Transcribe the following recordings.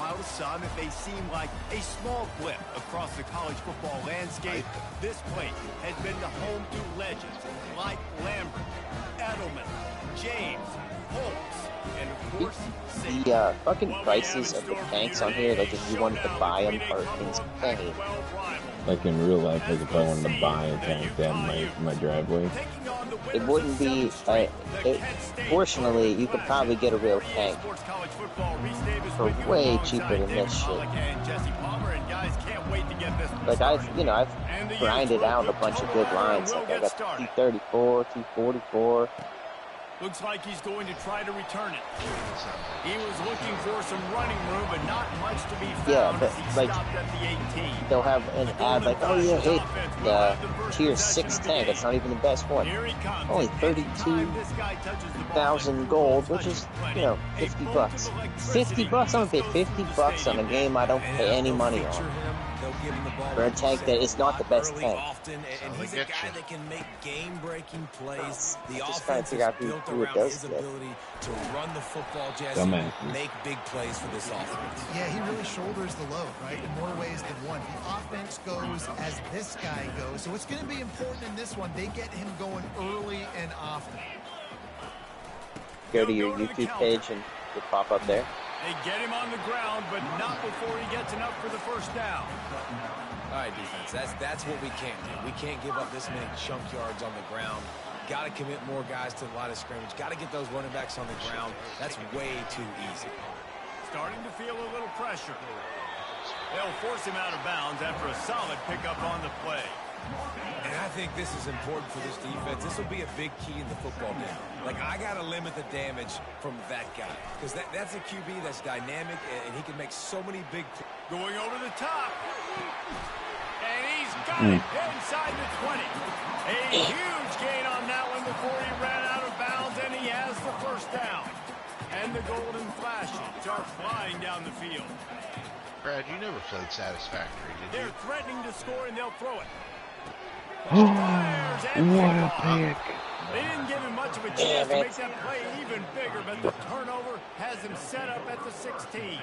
while to some it may seem like a small blip across the college football landscape, this place has been the home to legends like Lambert, Edelman, James, Holtz, and of course, the fucking prices of the tanks on here, like if you wanted to buy them, are insane. Like in real life, like if I wanted to buy a tank down my driveway. It wouldn't be, fortunately, you could probably get a real tank for way cheaper than this shit. Like I've grinded out a bunch of good lines. Like I got the T-34, T-44. Looks like he's going to try to return it. He was looking for some running room, but not much to be found. Yeah, but like at the 18. They'll have an ad like, oh yeah, hey, the tier 6 tank. It's not even the best one. Only 32,000 gold, which is, you know, 50 bucks. 50 bucks. I'm gonna pay 50 bucks on a game I don't pay any money on. For a tank that is not the best tank. And he's a guy that can make game-breaking plays. The offense is built around his ability to run the football, Jesse, and make big plays for this offense. Yeah, he really shoulders the load, right, in more ways than one. The offense goes as this guy goes, so it's going to be important in this one. They get him going early and often. Go to your YouTube page and it'll pop up there. They get him on the ground, but not before he gets enough for the first down. All right, defense, that's what we can't do. We can't give up this many chunk yards on the ground. Got to commit more guys to the line of scrimmage. Got to get those running backs on the ground. That's way too easy. Starting to feel a little pressure. They'll force him out of bounds after a solid pickup on the play. And I think this is important for this defense. This will be a big key in the football game. Like, I got to limit the damage from that guy. Because that's a QB that's dynamic, and he can make so many big... Going over the top. And he's got it inside the 20. A huge gain on that one before he ran out of bounds, and he has the first down. And the golden flashes are flying down the field. Brad, you never played Satisfactory, did you? They're threatening to score, and they'll throw it. What a pick. They didn't give him much of a chance to make that play even bigger, but the turnover has him set up at the 16.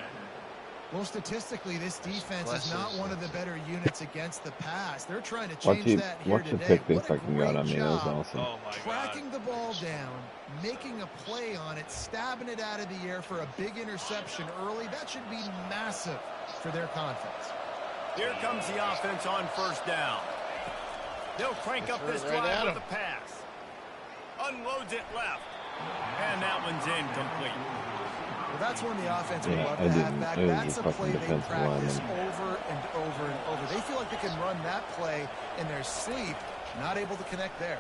Well, statistically, this defense is not one of the better units against the pass. They're trying to change that here Watch the today. pick they fucking got on me. That was awesome. Oh my Tracking the ball down, making a play on it, stabbing it out of the air for a big interception early. That should be massive for their confidence. Here comes the offense on first down. They'll crank up this drive with the pass. Unloads it left. And that one's incomplete. Well, that's one the offense would love to have back. That's a play they practice over and over and over. They feel like they can run that play in their sleep. Not able to connect there.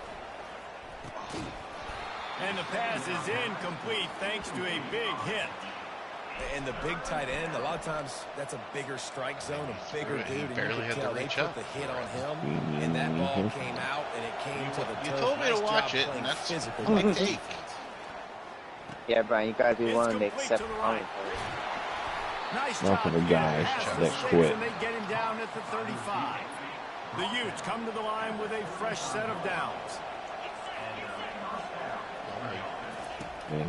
And the pass is incomplete thanks to a big hit. And the big tight end, a lot of times that's a bigger strike zone, a bigger dude, and barely you can had tell to they reach put up. the hit on him, and that ball came out, and it came to the You turf. told me to Nice watch job it, playing and that's physical my defense. take. Yeah, Brian, you gotta be It's willing to complete accept to the punting. Nice Not job for the to get guys past the that sticks, quit. and they get him down at the 35. The Utes come to the line with a fresh set of downs.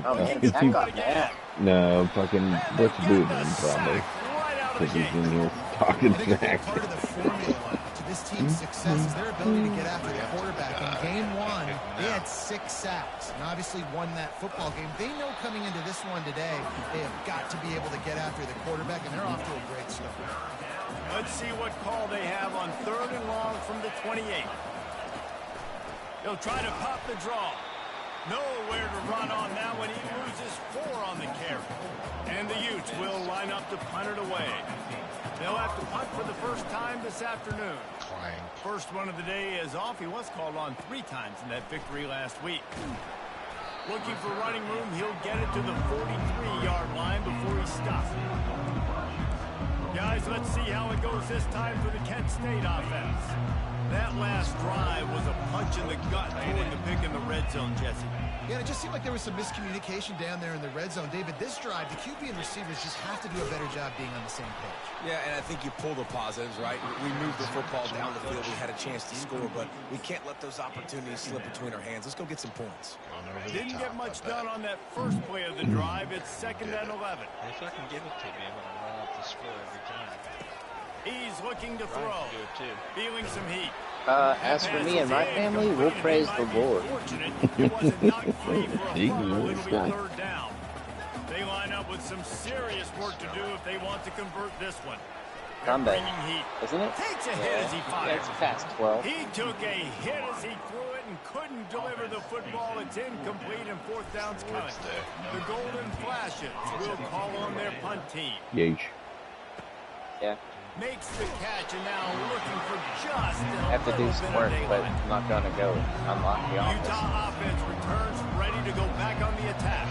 Oh, man, It's that too- got mad. No, fucking Butch Booten probably. Right out of Because the he's gate. in here talking I think a big smack. part of the formula to this team's success is their ability to get after the quarterback. In game one, they had 6 sacks and obviously won that football game. They know coming into this one today, they have got to be able to get after the quarterback, and they're off to a great start. Let's see what call they have on 3rd and long from the 28. They'll try to pop the draw. Nowhere to run on that one. He loses 4 on the carry. And the Utes will line up to punt it away. They'll have to punt for the first time this afternoon. Clang. First one of the day is off. He was called on 3 times in that victory last week. Looking for running room. He'll get it to the 43-yard line before he stops. Guys, let's see how it goes this time for the Kent State offense. That last drive was a punch in the gut toward the pick in the red zone, Jesse. Yeah, it just seemed like there was some miscommunication down there in the red zone. David, this drive, the QB and receivers just have to do a better job being on the same page. Yeah, and I think you pull the positives, right? We moved the football down the field. We had a chance to score, but we can't let those opportunities slip between our hands. Let's go get some points. Didn't get much done on that first play of the drive. It's 2nd and 11. If I can give it to me, I'm going to run up the He's looking to throw. Feeling some heat. As for me and my family, we'll praise the Lord. It wasn't knocked free for a Jesus, fumble. It'll be God. third down. They line up with some serious work to do if they want to convert this one. Comeback, Bringing heat. isn't it? Takes a hit as he Yeah, fires. it's past 12. He took a hit as he threw it and couldn't deliver the football. It's incomplete and fourth down's coming. The Golden Flashes will call on their punt team. Yeesh. Yeah, Makes the catch and now looking for just a have to do little some bit work, of but daylight. I'm not gonna go unlock the office. Utah offense returns ready to go back on the attack.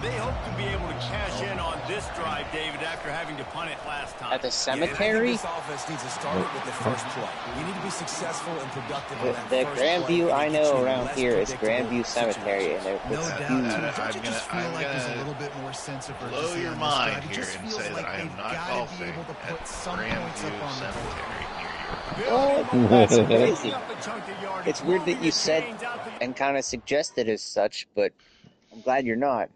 They hope to be able to cash in on this drive, David, after having to punt it last time. At the Yeah, and I think cemetery, this offense needs to start it with the first play. You need to be successful and productive on that the first Grandview play, I and it gets know you around less here is predictable Grandview Cemetery, situations. and No it's doubt. huge. Don't you I'm just feel gonna- like there's a little bit more sense of blow urgency your on this mind drive? It here just and feels say like that I am they've not got to be golfing able to put at some points Grandview up on the board. Cemetery near your Oh, that's crazy. Picking up a chunk of yardage, It's weird that moving you the said chains out to the and kind of suggested as such, but I'm glad you're not.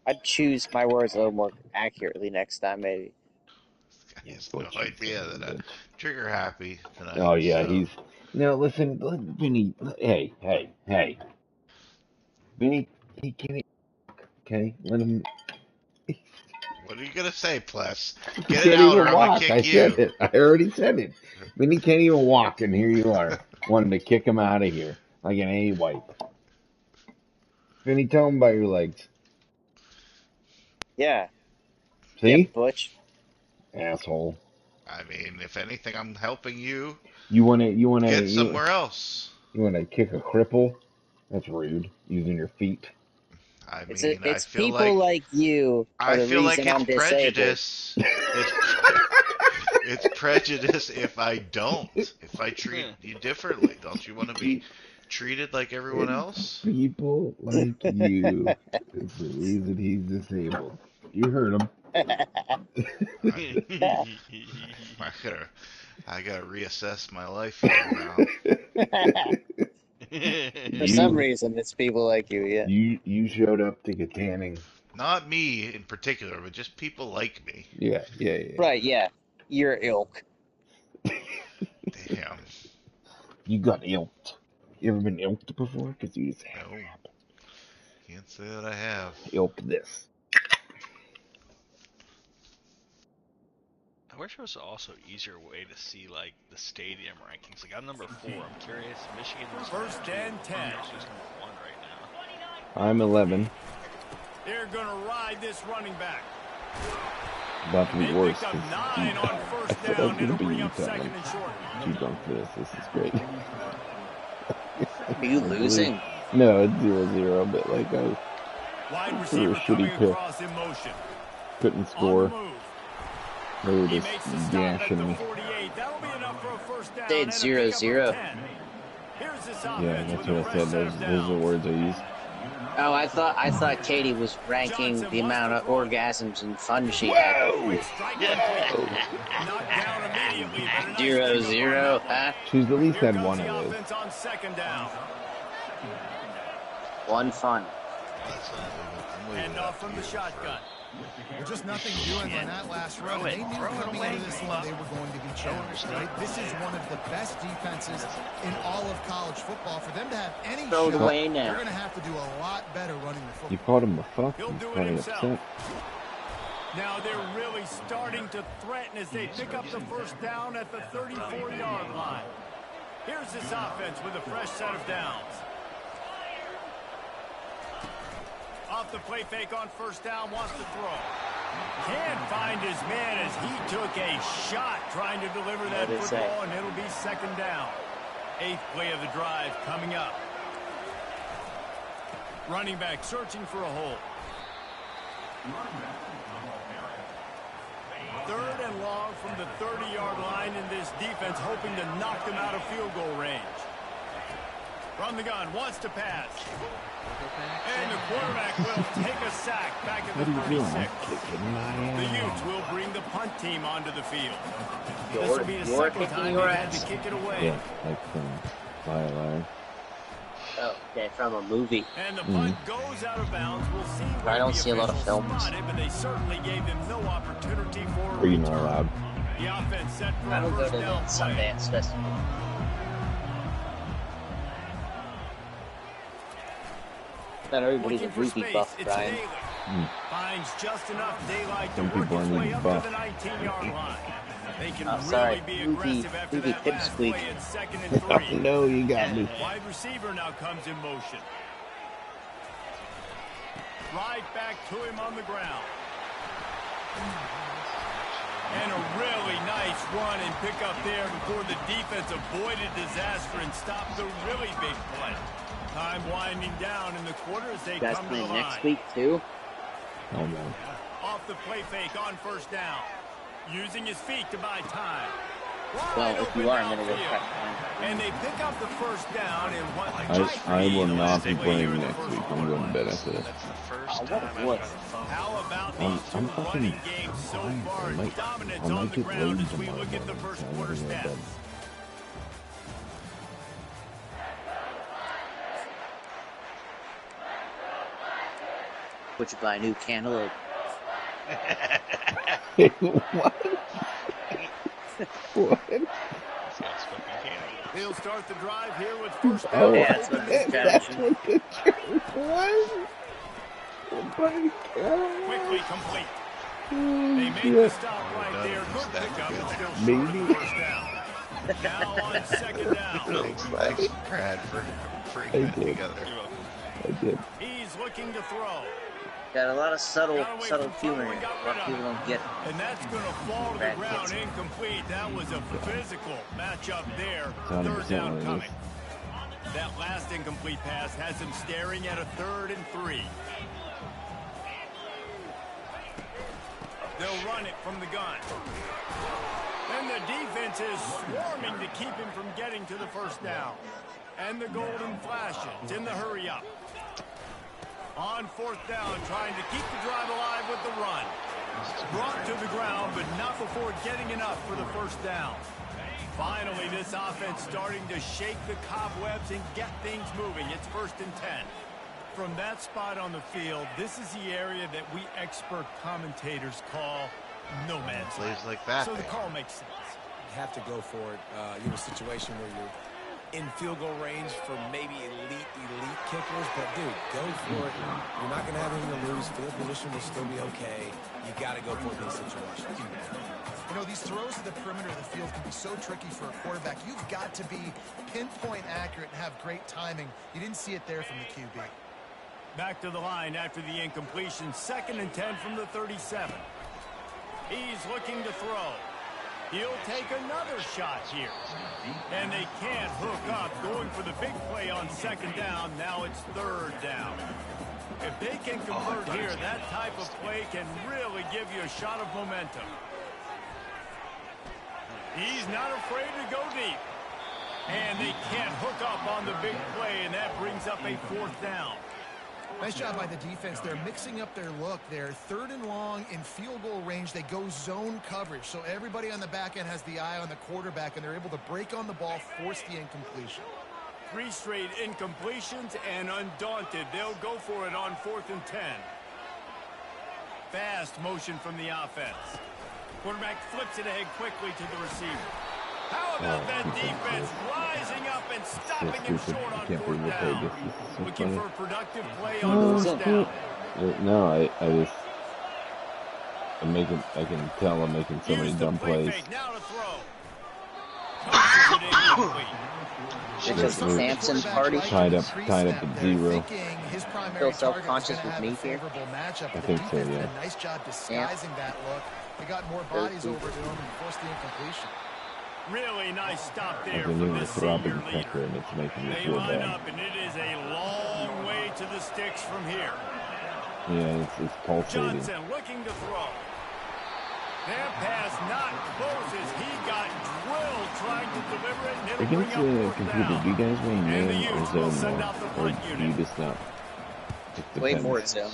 I'd choose my words a little more accurately next time, maybe. He has no idea that I'm trigger happy tonight. Oh yeah, so. he's no. Listen, Vinny. Hey, Vinny. He can't. Okay, let him. What are you gonna say, Pless? He Get can't it out, or even I'm gonna walk. kick I you. said it. I already said it. Vinny can't even walk, and here you are, wanting to kick him out of here like an A wipe. Vinny, tell him about your legs. Yeah. See, Yeah, Butch. asshole. I mean, if anything, I'm helping you You wanna get somewhere else. You wanna kick a cripple? That's rude. Using your feet. I It's mean, I feel people like you are I the feel like reason I'm it's disabled. prejudice. It's prejudice if I don't. If I treat you differently, don't you want to be treated like everyone else? People like you is the reason he's disabled. You heard him. I gotta reassess my life here now. For some reason, it's people like you, yeah. You showed up to get tanning. Not me in particular, but just people like me. Yeah. Right, yeah. Your ilk. Damn. You got ilked. You ever been ilked before? Because you just No. Can't say that I have. ilked this. I wish there was also an easier way to see like the stadium rankings. Like I'm number 4. I'm curious. Michigan was First and 10. Who's number 1 right now? I'm 11. They're going to ride this running back. About to be They worse. pick up 'cause 9 on first I said I was down. gonna It'll be bring up Utah. second and short. Too drunk for this. This is great. Are you losing? No, it's 0-0, but like I Wide threw a receiver coming shitty pick. across in motion. Couldn't On the score. move. They were He just makes the stop at gashing the me. 48. That'll be enough for a first down. Stayed and a pickup of 0-0. 10. Here's this Yeah, offense that's with what a I fresh said. set of Those are the downs. words I used. Oh, I thought Katie was ranking the amount of orgasms and fun she had. Strike complete. Knocked down immediately, but a nice 0-0, pickup on that one. huh? She's at least Here had comes one the of those. offense on second down. One fun. Hand off from the shotgun. Well, just nothing doing on that last run. They knew coming into this one they were going to be challenged, right? This is one of the best defenses in all of college football. For them to have any Throw it shot, away they're now. going to have to do a lot better running the You football. called him a fuck? He'll He's do it probably himself. upset. Now they're really starting to threaten as they pick up the first down at the 34-yard line. Here's this offense with a fresh set of downs. Off the play fake on first down, wants to throw. Can't find his man as he took a shot trying to deliver that What'd it say? football, and it'll be second down. 8th play of the drive coming up. Running back searching for a hole. 3rd and long from the 30-yard line, and this defense hoping to knock them out of field goal range. From the gun, wants to pass. And the quarterback will take a sack back at the What are you doing? 36. Kicking my The ass. Utes will bring the punt team onto the field. This You're will be the kicking second time your they've had ass. to kick it away. Yeah, like some liar. Oh, okay, from a movie. And the punt goes out of bounds. We'll see I don't see a lot of films. But they certainly gave him no opportunity for a Or you not return. allowed. The offense set for I don't a go first to the down play. Sundance Festival. Not everybody's a Looking for movie space. buff, It's Brian. Daly. Finds just enough daylight to Some work people his are way needing up buff. to the 19-yard line. They can Oh, really sorry. be Movie aggressive after that last pipsqueak. play in 2nd and 3. No, you got me. Wide receiver now comes in motion. Right back to him on the ground. And a really nice run and pick up there before the defense avoided disaster and stopped the really big play. Time winding down in the quarter as they You guys come to the playing line. next week, too? Oh, no. Off the play fake on first down. Using his feet to buy time. Wide Well, if open you are, I'm going to go downfield. cut time. And they pick up the first down and what I will not be play here playing in the next first week. I'm quarter. going to bed after this. That's the first Oh, what time a I've blitz. got a phone. How about I'm these two fucking running games so fine. far? I might- Dominance I might on the get ground laid as we tomorrow look at the morning, first so I'm quarter gonna go to stats. bed. Would you buy a new cantaloupe? What? What? It's got smoking candy. He'll start the drive here with first Oh, down. Yeah, that's what the that's challenge. what the joke was? Oh my God. Quickly complete. They Oh, make the shit. stop right there. Good pickup, but still short of Maybe. the first down. Now on 2nd down. Thanks, Brad, for I bringing that did. together. I did. He's looking to throw. Got a lot of subtle Got away from humor trouble here. and got A lot rid of of people it. don't get it. And that's going to fall to the Brad ground gets it. incomplete. That was a physical matchup there. 100% Third down what it coming. is. That last incomplete pass has him staring at a 3rd and 3. They'll run it from the gun. And the defense is swarming to keep him from getting to the first down. And the golden flashes in the hurry up. On 4th down, trying to keep the drive alive with the run. Brought to the ground, but not before getting enough for the first down. Finally, this offense starting to shake the cobwebs and get things moving. It's 1st and 10. From that spot on the field, this is the area that we expert commentators call no man's land. Plays like that. So the call makes sense. You have to go for it. You have a situation where you're in field goal range for maybe elite kickers, but dude, go for it. You're not going to have anything to lose. Field position will still be okay. You got to go for it in these situations. You know, these throws to the perimeter of the field can be so tricky for a quarterback. You've got to be pinpoint accurate and have great timing. You didn't see it there from the QB. Back to the line after the incompletion. 2nd and 10 from the 37. He's looking to throw. He'll take another shot here. And they can't hook up. Going for the big play on 2nd down. Now it's 3rd down. If they can convert here, that type of play can really give you a shot of momentum. He's not afraid to go deep. And they can't hook up on the big play, and that brings up a 4th down. Nice job by the defense. They're mixing up their look. They're 3rd and long in field goal range. They go zone coverage. So everybody on the back end has the eye on the quarterback, and they're able to break on the ball, force the incompletion. 3 straight incompletions, and undaunted, they'll go for it on 4th and 10. Fast motion from the offense. Quarterback flips it ahead quickly to the receiver. How about that defense rising up and stopping him short on 4th down? Looking for a productive play on 1st down. No, I can tell I'm making so many Here's the dumb play plays. fake, now to throw. Punches it incomplete. Because the Samson's party. Tied up at 0. Still self-conscious with me here? I think so, yeah. Did a nice job disguising that look. They got more bodies over to him and forced the incompletion. Really nice stop I've there been from doing this the senior throbbing leader. pecker, and it's making me They feel line bad. up, and it is a long way to the sticks from here. Yeah, it's pulsating. Johnson looking to throw. That pass not close as he got drilled trying to deliver it, and it'll bring Against up the 4th computer, down. do you guys run And the man or Utes will zone send more? out the Or front do unit. you just not? Just Way depends. more zone.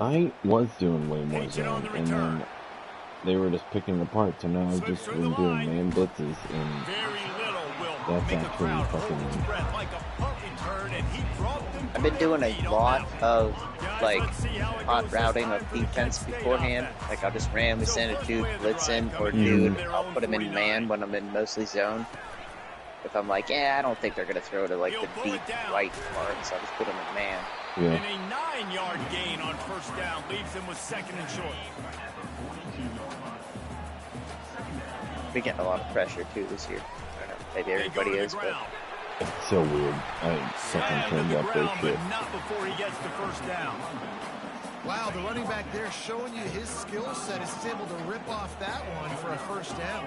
I was doing way more Agent on zone, the and return. then they were just picking apart, so now I've Slips just through been the doing line. man blitzes, and Very little will That's make a actually crowd hold fucking. its breath like a punt return, and he brought them I've been doing a lot of like let's see how it hot goes this routing time of for the defense Kent State beforehand. offense. Like I'll just randomly So send a first dude play of the blitzing, drive or coming here dude with their I'll own put him in 49. man when I'm in mostly zone. If I'm like, yeah, I don't think they're gonna throw to like He'll the pull deep it down. right part, so I'll just put him in man. Yeah. And a 9-yard gain on first down leaves him with second and short. We're getting a lot of pressure too this year. I don't know, maybe They go everybody to the is, but ground. It's so weird. I fucking Slammed to turned the up their ground, shit. but not before he gets the first down. Wow, the running back there showing you his skill set is able to rip off that one for a first down.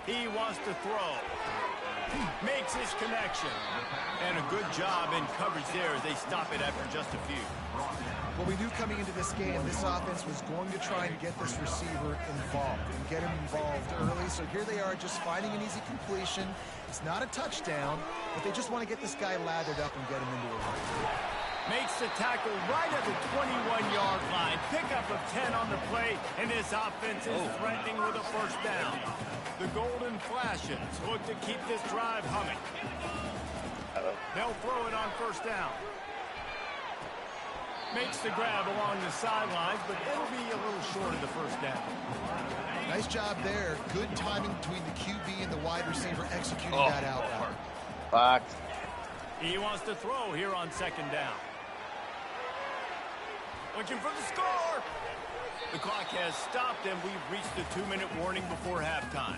He wants to throw. Makes his connection. And a good job in coverage there as they stop it after just a few. Well, we knew coming into this game, this offense was going to try and get this receiver involved and get him involved early. So here they are just finding an easy completion. It's not a touchdown, but they just want to get this guy lathered up and get him into a run. Makes the tackle right at the 21-yard line. Pickup of 10 on the play, and this offense is threatening with a first down. The Golden Flashes look to keep this drive humming. They'll throw it on first down. Makes the grab along the sidelines, but it'll be a little short of the first down. Nice job there. Good timing between the QB and the wide receiver executing that out route. fuck. He wants to throw here on second down. Looking for the score. The clock has stopped, and we've reached the 2-minute warning before halftime.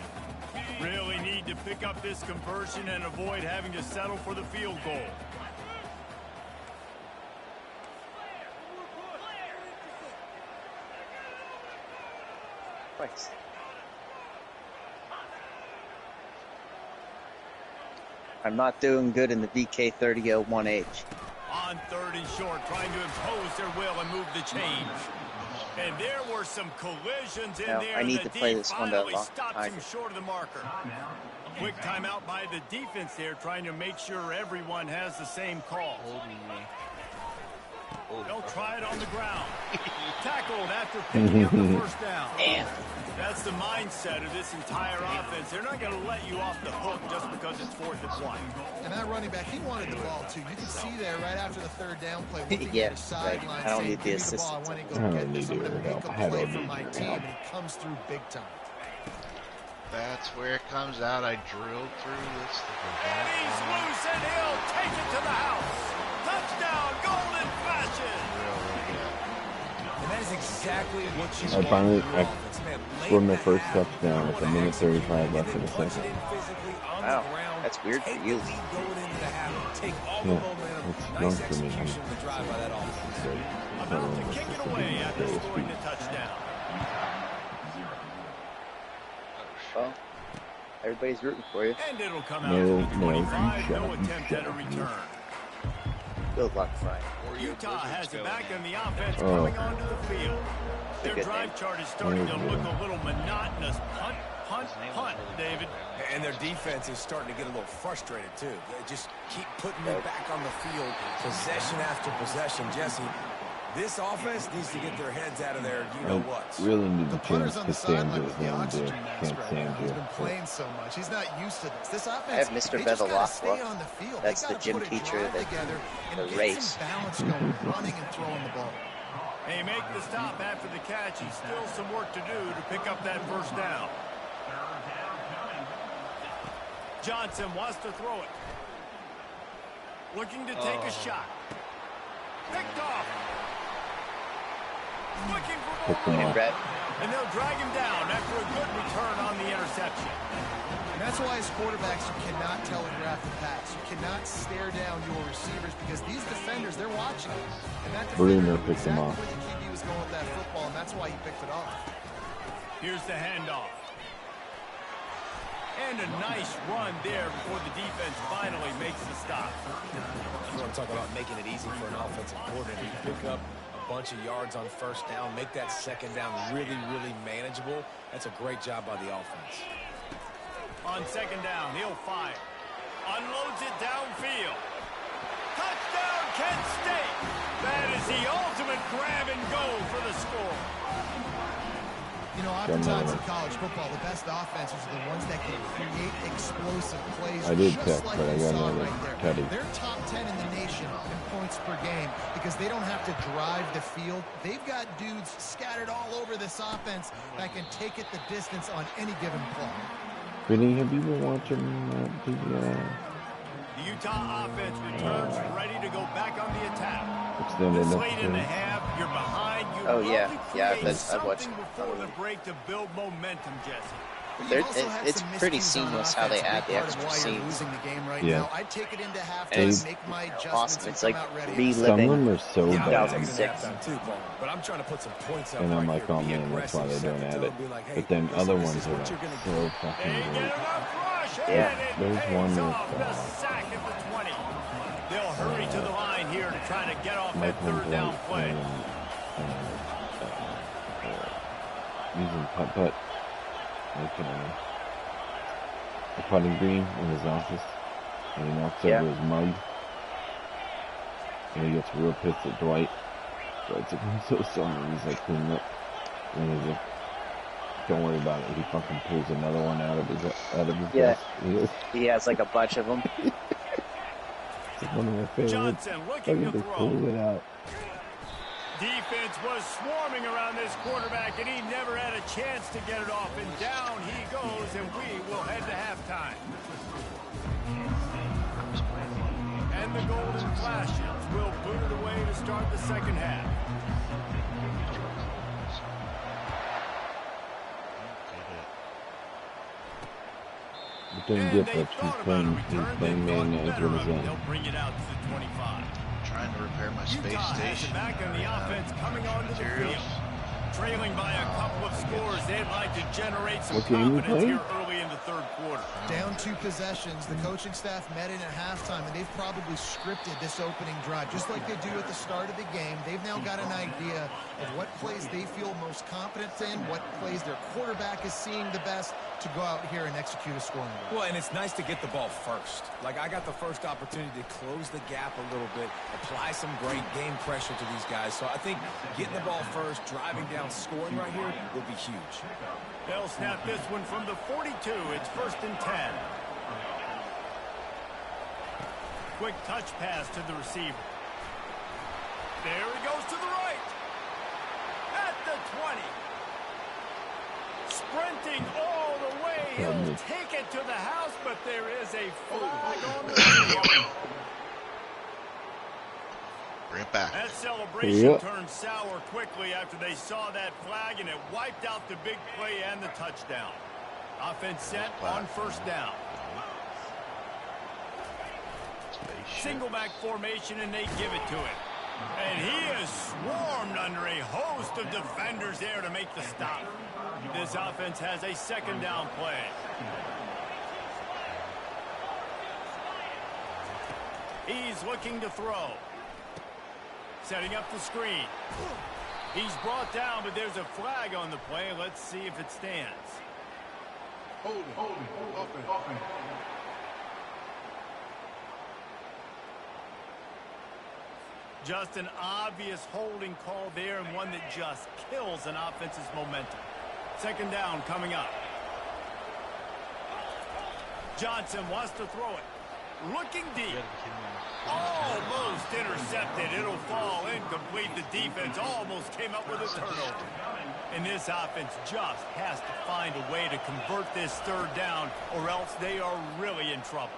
Really need to pick up this conversion and avoid having to settle for the field goal. Thanks. I'm not doing good in the VK3001H. On third and short, trying to impose their will and move the change. And there were some collisions in No, there. I need The to play D this one to finally lock stops him Tiger. short of the marker. Quick timeout by the defense there, trying to make sure everyone has the same call. They'll try it on the ground. Tackled after picking up the first down. Damn. That's the mindset of this entire offense. They're not going to let you off the hook just because it's 4th and 1. And that running back, he wanted the ball too. You can see there right after the third down play, looking Yeah, at his sideline, right. I don't saying, need the "Give me the ball. I assistance. want to I go don't get this. I'm need going to your make a help. I play don't for need my your team." help. And he comes through big time. That's where it comes out. I drilled through this. And he's loose, and he'll take it to the house. Touchdown, Golden Flashes. And that is exactly what you I want finally from your offense, man. Late scored my in the first half, touchdown you with a wanna minute execute, 35 left and in the then punch second. it in physically on Wow, the ground. that's weird for Take you. the lead going into the half. Take all Yeah, the momentum. it's Nice drunk for me. execution of the drive by that offense. About to kick it away after scoring the touchdown. Well, everybody's rooting for you. And it'll come out No, to the no, you 25. shut No up, you attempt shut at a up, you. return. Good luck, Brian. Utah has it back, and the offense Oh. coming onto the field. Their Good drive name. chart is starting to Very look good. a little monotonous. Punt, punt, punt, David. And their defense is starting to get a little frustrated, too. They just keep putting you back on the field, possession after possession. Jesse, this offense needs to get their heads out of there, you-know-what. I really need The the chance punter's on to the stand sideline it with the and oxygen mask can't right stand now. He's it. been playing so much. He's not used to this. This offense, I have Mr. they just gotta Bevelacqua. stay on the field. That's They the gotta gym put a teacher drive that- together and the get race. some balance going, running and throwing the ball. They make the stop after the catch. He's still some work to do to pick up that first down. Johnson wants to throw it. Looking to take a shot. Picked off. Looking for Pick them more. off. Brett, And they'll drag him down after a good return on the interception. And that's why as quarterbacks, you cannot telegraph the pass. You cannot stare down your receivers because these defenders, they're watching. And that Bruno defender knew picked them exactly off. where the QB was going with that football, and that's why he picked it off. Here's the handoff. And a nice run there before the defense finally makes the stop. You want to talk about making it easy for an offensive coordinator. You pick up a bunch of yards on first down, make that second down really, really manageable. That's a great job by the offense. On second down, he'll fire. Unloads it downfield. Touchdown, Kent State. That is the ultimate grab and go for the score. You know, oftentimes in college football, the best offenses are the ones that can create explosive plays. I did just check, like but I you got saw another right there. Teddy. They're top 10 in the nation in points per game because they don't have to drive the field. They've got dudes scattered all over this offense that can take it the distance on any given play. Vinny, have you been watching the Utah offense returns ready to go back on the attack. extended It's late in the episode? half. You're behind. You Oh, yeah. love to Yeah, create I've watched something before the break to build momentum, Jesse. It's pretty seamless how they add the extra scenes. Losing the game right Yeah. now. I take it into And halftime, it's make my adjustments, awesome. and It's come like out ready. Some of reliving them are so Yeah, I'm bad. taking it 2006. halftime too, Paul. But I'm trying to put some points up And I'm right like, here, oh be man, that's why aggressive, they don't set the add tone, it. be like, hey, But then listen, other this ones is are what like you're gonna so fucking They get great. enough rush, Yeah. and it There's pays one off. with, The sack at the 20. They'll hurry to the line here to try to get off that Michael third down Dwight play. using putt, like a putting green in his office, and he knocks Yeah. over his mug, and he gets real pissed at Dwight. Dwight's like, I'm so sorry. He's like cleaning up, and he's like, don't worry about it. He fucking pulls another one out of his Yeah. desk. He goes, He has like a bunch of them. it's like one of my favorites. Johnson looking to Fucking throw. pulls it out. Defense was swarming around this quarterback, and he never had a chance to get it off. And down he goes, and we will head to halftime. And the Golden Flashes will boot it away to start the second half. But then And get they that thought he's about a playing return. They man thought as better good of as it. that. They'll bring it out to the 25. Trying to repair my space Utah has station. it back on the offense coming onto the Materials. field. Trailing by a couple of scores, they'd like to generate some What game you confidence playing? here early in the third quarter. Down 2 possessions, the coaching staff met in at halftime, and they've probably scripted this opening drive, just like they do at the start of the game. They've now got an idea of what plays they feel most confident in, what plays their quarterback is seeing the best to go out here and execute a scoring drive. Well, and it's nice to get the ball first. Like, I got the first opportunity to close the gap a little bit, apply some great game pressure to these guys. So I think getting the ball first, driving down, scoring right here will be huge. They'll snap this one from the 42. It's 1st and 10. Quick touch pass to the receiver. There he goes to the right. At the 20. Sprinting all the way. He'll take it to the house, but there is a flag on the field. Bring it back. That celebration Yep. turned sour quickly after they saw that flag, and it wiped out the big play and the touchdown. Offense set on 1st down. Single back formation, and they give it to him. And he is swarmed under a host of defenders there to make the stop. This offense has a 2nd down play. He's looking to throw. Setting up the screen. He's brought down, but there's a flag on the play. Let's see if it stands. Holding, offense. Just an obvious holding call there, and one that just kills an offense's momentum. 2nd down coming up. Johnson wants to throw it. Looking deep. Almost intercepted. It'll fall incomplete. The defense almost came up with a turnover. And this offense just has to find a way to convert this 3rd down, or else they are really in trouble.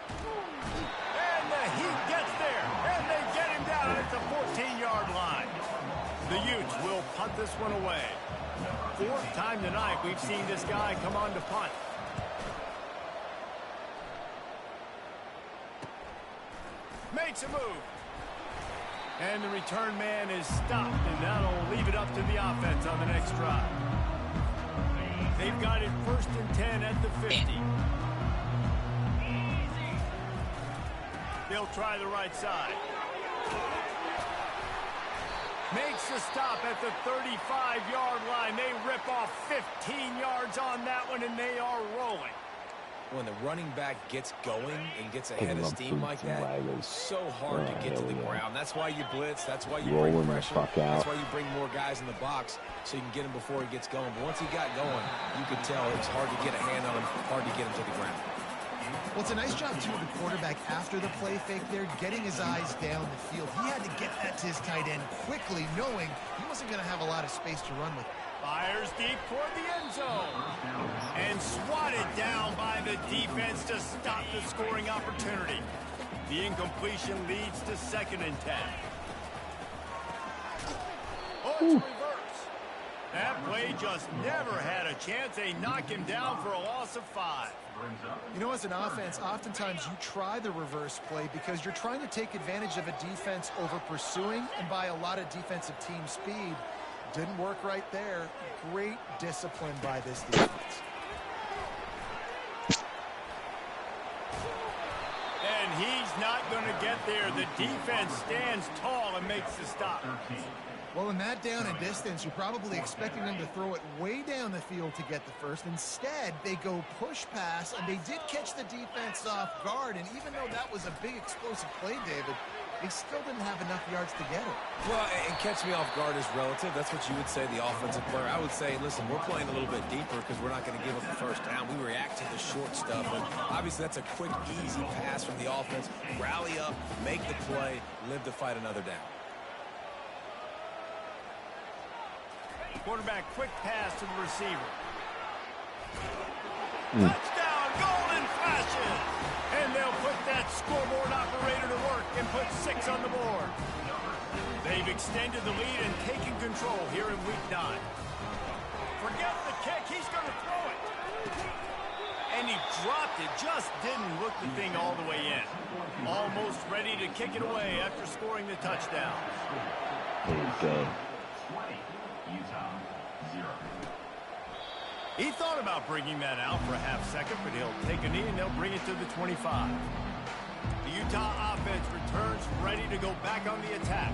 And the Heat gets there, and they get him down at the 14-yard line. The Utes will punt this one away. 4th time tonight we've seen this guy come on to punt. Makes a move. And the return man is stopped, and that'll leave it up to the offense on the next drive. They've got it 1st and 10 at the 50. They'll try the right side. Makes the stop at the 35-yard line. They rip off 15 yards on that one, and they are rolling. when the running back gets going and gets ahead of steam like that, it's so hard to get to the ground. That's why you blitz. That's why you bring pressure. That's why you bring more guys in the box so you can get him before he gets going. But once he got going, you could tell it's hard to get a hand on him, hard to get him to the ground. Well, it's a nice job, too, of the quarterback after the play fake there, getting his eyes down the field. He had to get that to his tight end quickly, knowing he wasn't going to have a lot of space to run with. Fires deep toward the end zone. And swatted down by the defense to stop the scoring opportunity. The incompletion leads to 2nd and 10. Oh, it's reverse. That play just never had a chance. They knock him down for a loss of 5. You know, as an offense, oftentimes you try the reverse play because you're trying to take advantage of a defense over pursuing and by a lot of defensive team speed. Didn't work right there. Great discipline by this defense. And he's not going to get there. The defense stands tall and makes the stop. Well, in that down and distance, you're probably expecting them to throw it way down the field to get the first. Instead, they go push pass, and they did catch the defense off guard. And even though that was a big explosive play, David, they still didn't have enough yards to get it. Well, and catch me off guard is relative. That's what you would say, the offensive player. I would say, listen, we're playing a little bit deeper because we're not going to give up the first down. We react to the short stuff. And obviously, that's a quick, easy pass from the offense. Rally up, make the play, live to fight another down. Quarterback quick pass to the receiver. Touchdown, Golden Flashes! And they'll put that scoreboard operator to work and put 6 on the board. They've extended the lead and taken control here in week 9. Forget the kick, he's going to throw it. And he dropped it, just didn't look the thing all the way in. Almost ready to kick it away after scoring the touchdown. Okay. He thought about bringing that out for a half second, but he'll take a knee and they'll bring it to the 25. The Utah offense returns ready to go back on the attack.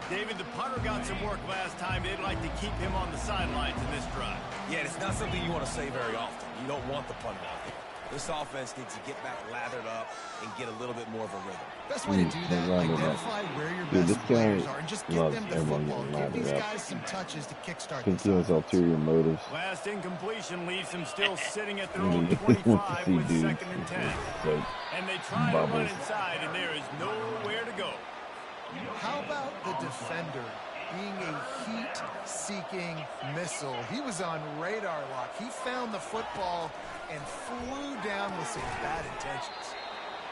David, the punter got some work last time. They'd like to keep him on the sidelines in this drive. Yeah, it's not something you want to say very often. You don't want the punter out there. This offense needs to get back lathered up and get a little bit more of a rhythm. Best way to do that, identify where your best players are and just give them the football. Give these guys some touches to kickstart this offense. Ulterior motives. Last incompletion leaves them still sitting at their own 25 with 2nd and 10. And they try to run inside, and there is nowhere to go. How about the defender being a heat-seeking missile? He was on radar lock. He found the football and flew down with some bad intentions.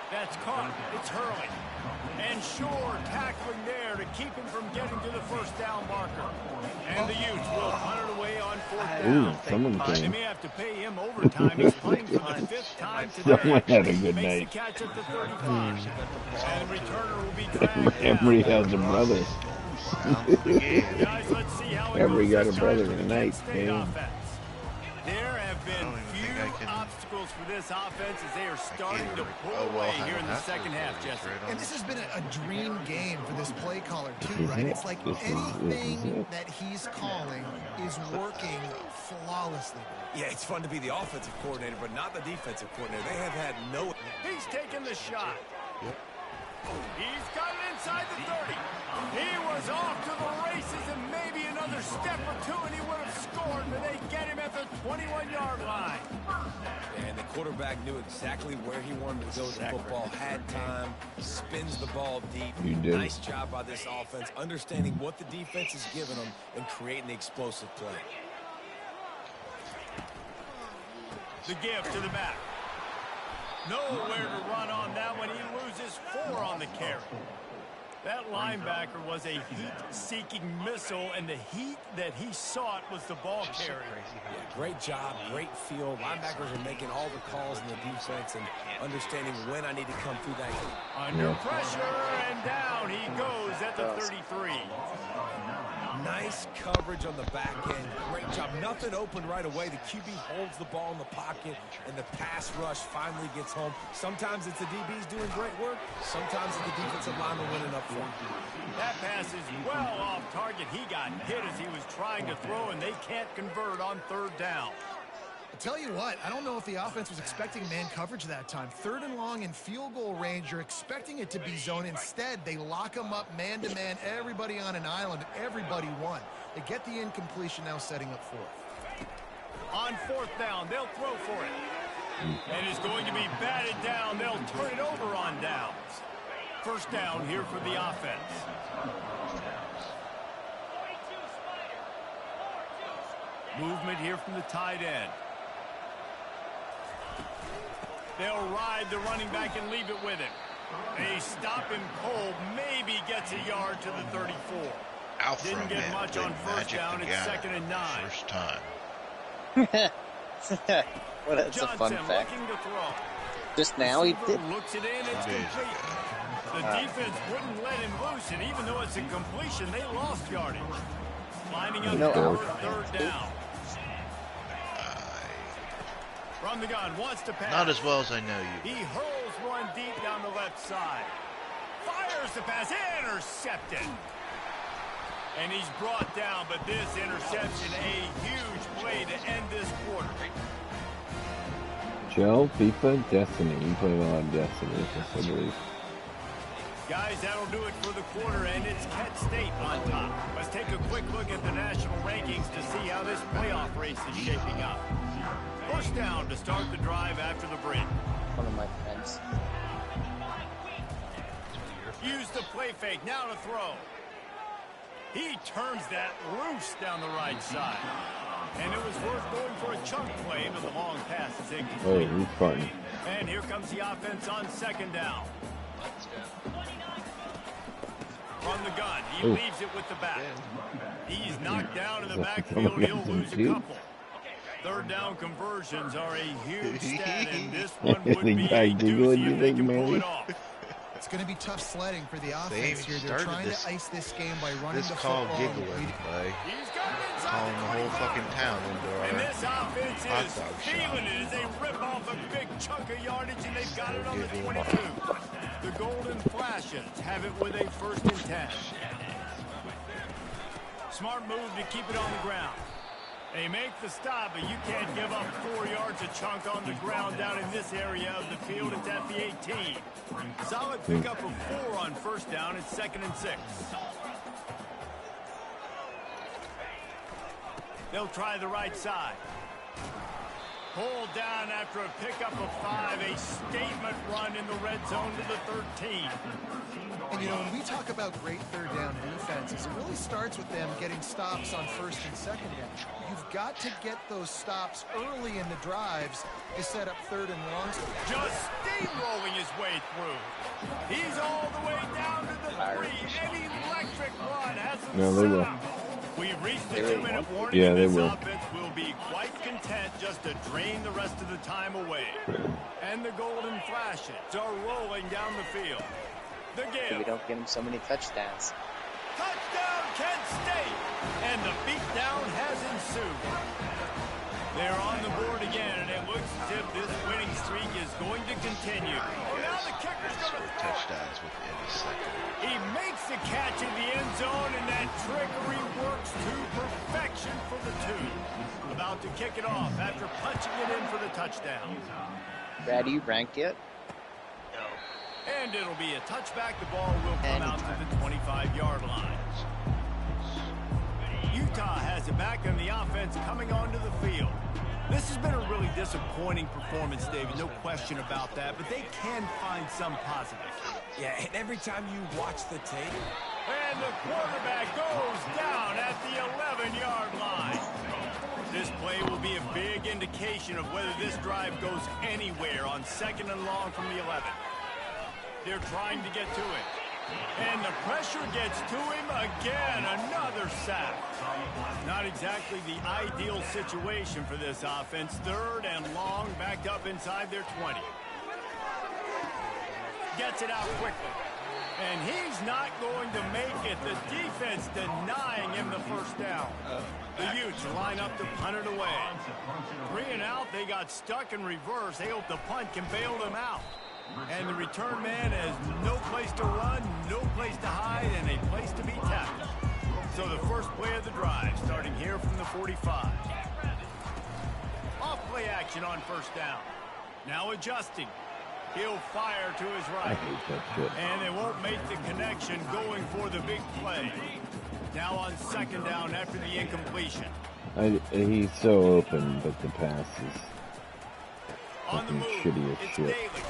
That's caught. It's Hurley. And Shore tackling there to keep him from getting to the first down marker. And the Utes will punt it away on 4th down. They may have to pay him overtime. He's punting for the 5th time today. Someone had a good Makes night. the catch at the 35. And the returner will be dragged Emery down. has a brother. Guys, let's see how it Emery goes got a this brother drive for the tonight, Kent State man. offense. There have been few obstacles for this offense as they are starting to pull away here in the second half, Jesse. And this has been a dream game for this play caller, too, right? It's like anything that he's calling is working flawlessly. Yeah, it's fun to be the offensive coordinator, but not the defensive coordinator. They have had no... He's taking the shot. He's got it inside the 30. He was off to the races and maybe another step or two and he would have scored, but they get him at the 21-yard line. And the quarterback knew exactly where he wanted to go with the football, had time, spins the ball deep. Nice job by this offense, understanding what the defense is giving them and creating the explosive play. The give to the back. Nowhere to run on that one. He loses 4 on the carry. That linebacker was a heat-seeking missile, and the heat that he sought was the ball carrier. Yeah, great job, great feel. Linebackers are making all the calls in the defense and understanding when I need to come through that heat. Under pressure, and down he goes at the 33. Nice coverage on the back end. Great job. Nothing open right away. The QB holds the ball in the pocket, and the pass rush finally gets home. Sometimes it's the DBs doing great work. Sometimes it's the defensive lineman winning up front. That pass is well off target. He got hit as he was trying to throw, and they can't convert on 3rd down. I'll tell you what, I don't know if the offense was expecting man coverage that time. 3rd and long in field goal range, you're expecting it to be zone. Instead, they lock them up man-to-man, everybody on an island, everybody won. They get the incompletion, now setting up 4th. On 4th down, they'll throw for it. And it's going to be batted down. They'll turn it over on downs. 1st down here for the offense. Movement here from the tight end. They'll ride the running back and leave it with him. They stop him cold. Maybe gets a yard to the 34. Alfred, Didn't get much on 1st down. It's 2nd and 9. First time. Well, that's a fun fact. Just now he did. Looks it in. It's complete. The defense wouldn't let him loose, and even though it's a completion, they lost yardage. Lining up for 3rd down. From the gun, wants to pass. Not as well as I know you. He hurls one deep down the left side. Fires the pass, intercepted. And he's brought down, but this interception, a huge play to end this quarter. Joe, FIFA, Destiny. You play a lot of Destiny, I believe. Guys, that'll do it for the quarter, and it's Kent State on top. Let's take a quick look at the national rankings to see how this playoff race is shaping up. 1st down to start the drive after the break. One of my friends. Use the play fake, now to throw. He turns that loose down the right side. And it was worth going for a chunk play, but the long pass is incomplete. Oh, he's farting. And here comes the offense on 2nd down. From the gun, he leaves it with the back. He's knocked down in the backfield. He'll lose a couple. 3rd down conversions are a huge stat, and this one would be a doozy if they can pull it off. It's going to be tough sledding for the offense here. They're trying to ice this game by running the football. This call giggling by calling the whole fucking town into our And this offense hot is dog feeling shop. it as they rip off a big chunk of yardage, and they've got it on the 22. The Golden Flashes have it with a 1st and 10. Smart move to keep it on the ground. They make the stop, but you can't give up 4 yards a chunk on the ground down in this area of the field. It's at the 18. Solid pickup of 4 on 1st down. It's 2nd and 6. They'll try the right side. Pulled down after a pickup of 5. A statement run in the red zone to the 13. And, you know, when we talk about great 3rd down defenses, it really starts with them getting stops on 1st and 2nd down. You've got to get those stops early in the drives to set up 3rd and longs. Just steamrolling his way through. He's all the way down to the 3. An electric run has him No, they will. We've reached the 2-minute warning. Yeah, they this will. offense will be quite content just to drain the rest of the time away. And the Golden Flashes are rolling down the field. The So give. we don't get him so many touchdowns. Touchdown, Kent State! And the beatdown has ensued. They're on the board again, and it looks as if this winning streak is going to continue. Oh, now the kicker's going to throw. Touchdowns with any second. He makes the catch in the end zone, and that trickery works to perfection for the 2. About to kick it off after punching it in for the touchdown. Brad, do you rank it? And it'll be a touchback. The ball will come out to the 25-yard line. Utah has it back, and the offense coming onto the field. This has been a really disappointing performance, David, no question about that, but they can find some positives. Yeah, and every time you watch the tape. And the quarterback goes down at the 11-yard line. This play will be a big indication of whether this drive goes anywhere on 2nd and long from the 11. They're trying to get to it. And the pressure gets to him again. Another sack. Not exactly the ideal situation for this offense. 3rd and long, backed up inside their 20. Gets it out quickly. And he's not going to make it. The defense denying him the 1st down. The Utes line up to punt it away. 3 and out, they got stuck in reverse. They hope the punt can bail them out. And the return man has no place to run, no place to hide, and a place to be tackled. So the first play of the drive, starting here from the 45. Off play action. action on first down. Now adjusting. He'll fire to his I right. hate that shit. And they won't make the connection going for the big play. Now on second down after the incompletion. He's so open, but the pass is On the fucking move, shitty as it's shit. Daly.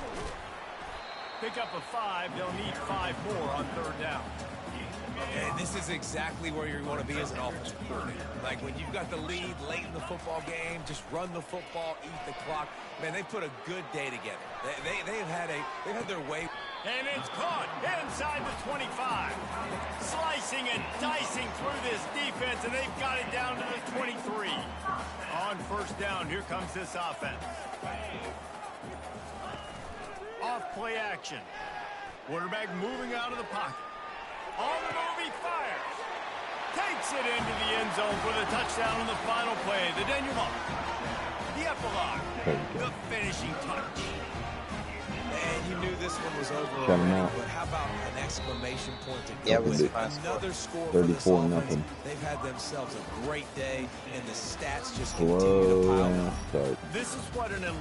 Pick up a 5. They'll need 5 more on third down. And this is exactly where you want to be as an offensive coordinator. Like when you've got the lead late in the football game, just run the football, eat the clock. Man, they put a good day together. They've had their way. And it's caught inside the 25. Slicing and dicing through this defense, and they've got it down to the 23. On first down, here comes this offense. Off play action. Quarterback moving out of the pocket. On the move, he fires. Takes it into the end zone for the touchdown on the final play. The denouement. The epilogue. The finishing touch. And you knew this one was over Shut 'em already, out. but how about an exclamation point to Yeah, go it was with a fast another score for 34 this offense. nothing. They've had themselves a great day, and the stats just continue to Slow pile ass up. start. This is what an